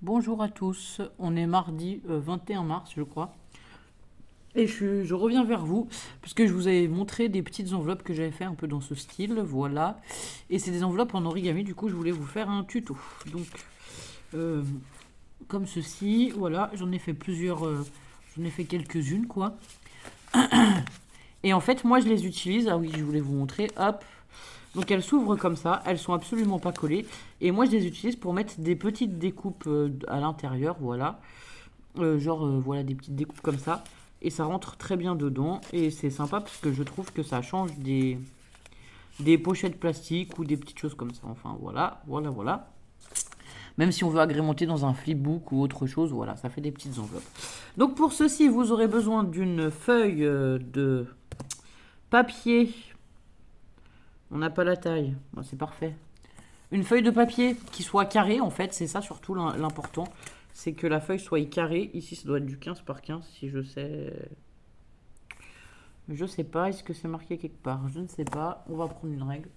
Bonjour à tous, on est mardi 21 mars je crois et je reviens vers vous puisque je vous avais montré des petites enveloppes que j'avais fait un peu dans ce style, voilà. Et c'est des enveloppes en origami, du coup je voulais vous faire un tuto. Donc euh, comme ceci, voilà, j'en ai fait plusieurs, j'en ai fait quelques-unes quoi. Et en fait moi je les utilise, ah oui je voulais vous montrer, hop. Donc elles s'ouvrent comme ça, elles sont absolument pas collées. Et moi je les utilise pour mettre des petites découpes à l'intérieur, voilà. Voilà, des petites découpes comme ça. Et ça rentre très bien dedans. Et c'est sympa parce que je trouve que ça change des pochettes plastiques ou des petites choses comme ça. Enfin voilà, voilà, voilà. Même si on veut agrémenter dans un flipbook ou autre chose, voilà, ça fait des petites enveloppes. Donc pour ceci, vous aurez besoin d'une feuille de papier. On n'a pas la taille, bon, c'est parfait. Une feuille de papier qui soit carrée, en fait, c'est ça surtout l'important. C'est que la feuille soit carrée. Ici, ça doit être du 15 par 15, si je sais. Je sais pas, est-ce que c'est marqué quelque part? Je ne sais pas, on va prendre une règle.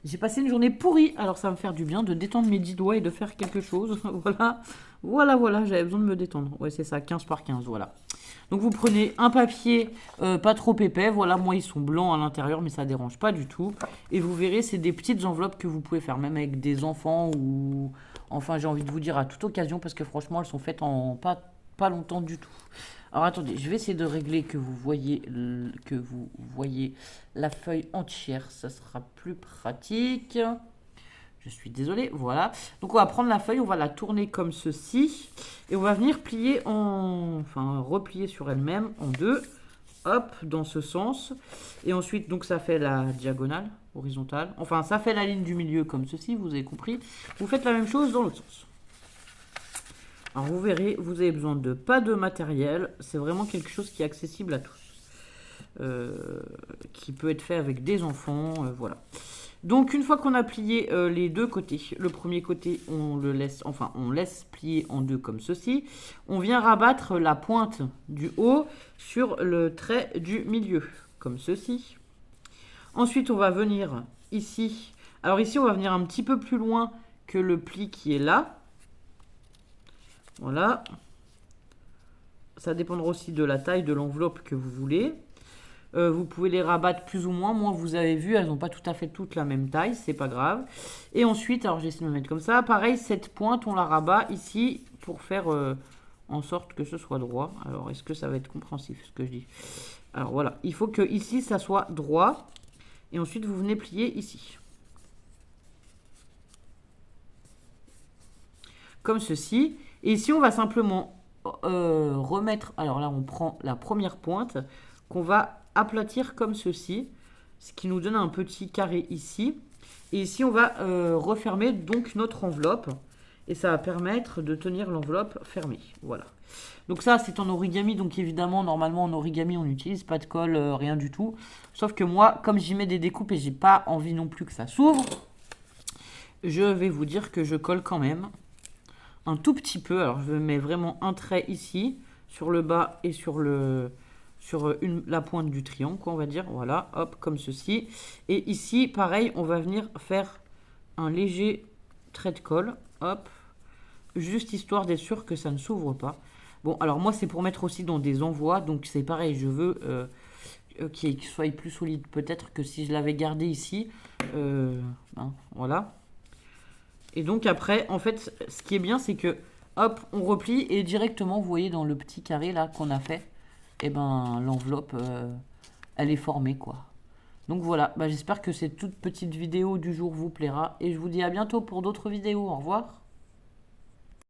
J'ai passé une journée pourrie, alors ça va me faire du bien de détendre mes 10 doigts et de faire quelque chose. Voilà, voilà, voilà, j'avais besoin de me détendre. Ouais, c'est ça, 15 par 15, voilà. Donc vous prenez un papier pas trop épais, voilà, moi ils sont blancs à l'intérieur, mais ça dérange pas du tout. Et vous verrez, c'est des petites enveloppes que vous pouvez faire, même avec des enfants ou... Enfin, j'ai envie de vous dire à toute occasion, parce que franchement, elles sont faites en pas longtemps du tout. Alors attendez, je vais essayer de régler que vous voyez la feuille entière, ça sera plus pratique. Je suis désolée, voilà. Donc on va prendre la feuille, on va la tourner comme ceci. Et on va venir plier enfin, replier sur elle-même en deux. Hop, dans ce sens. Et ensuite, donc ça fait la diagonale, horizontale. Enfin, ça fait la ligne du milieu comme ceci, vous avez compris. Vous faites la même chose dans l'autre sens. Alors vous verrez, vous avez besoin de pas de matériel. C'est vraiment quelque chose qui est accessible à tous. Qui peut être fait avec des enfants, voilà. Donc une fois qu'on a plié les deux côtés, le premier côté on le laisse, enfin on laisse plier en deux comme ceci. On vient rabattre la pointe du haut sur le trait du milieu, comme ceci. Ensuite on va venir ici. Alors ici on va venir un petit peu plus loin que le pli qui est là. Voilà. Ça dépendra aussi de la taille de l'enveloppe que vous voulez. Vous pouvez les rabattre plus ou moins. Moi, vous avez vu, elles n'ont pas tout à fait toutes la même taille, c'est pas grave. Et ensuite, alors j'essaie de me mettre comme ça. Pareil, cette pointe, on la rabat ici pour faire en sorte que ce soit droit. Alors, est-ce que ça va être compréhensif ce que je dis? Alors voilà, il faut que ici, ça soit droit. Et ensuite, vous venez plier ici. Comme ceci. Et ici, on va simplement remettre... Alors là, on prend la première pointe qu'on va aplatir comme ceci, ce qui nous donne un petit carré ici. Et ici, on va refermer donc notre enveloppe. Et ça va permettre de tenir l'enveloppe fermée. Voilà. Donc ça, c'est en origami. Donc évidemment, normalement, en origami, on n'utilise pas de colle, rien du tout. Sauf que moi, comme j'y mets des découpes et j'ai pas envie non plus que ça s'ouvre, je vais vous dire que je colle quand même un tout petit peu. Alors, je mets vraiment un trait ici, sur le bas et sur la pointe du triangle, quoi, on va dire. Voilà, hop, comme ceci. Et ici, pareil, on va venir faire un léger trait de colle. Hop, juste histoire d'être sûr que ça ne s'ouvre pas. Bon, alors moi, c'est pour mettre aussi dans des envois. Donc, c'est pareil, je veux qu'il soit plus solide. Peut-être que si je l'avais gardé ici, voilà. Et donc après, en fait, ce qui est bien, c'est que, hop, on replie et directement, vous voyez, dans le petit carré là qu'on a fait, et ben l'enveloppe, elle est formée, quoi. Donc voilà, bah, j'espère que cette toute petite vidéo du jour vous plaira et je vous dis à bientôt pour d'autres vidéos. Au revoir.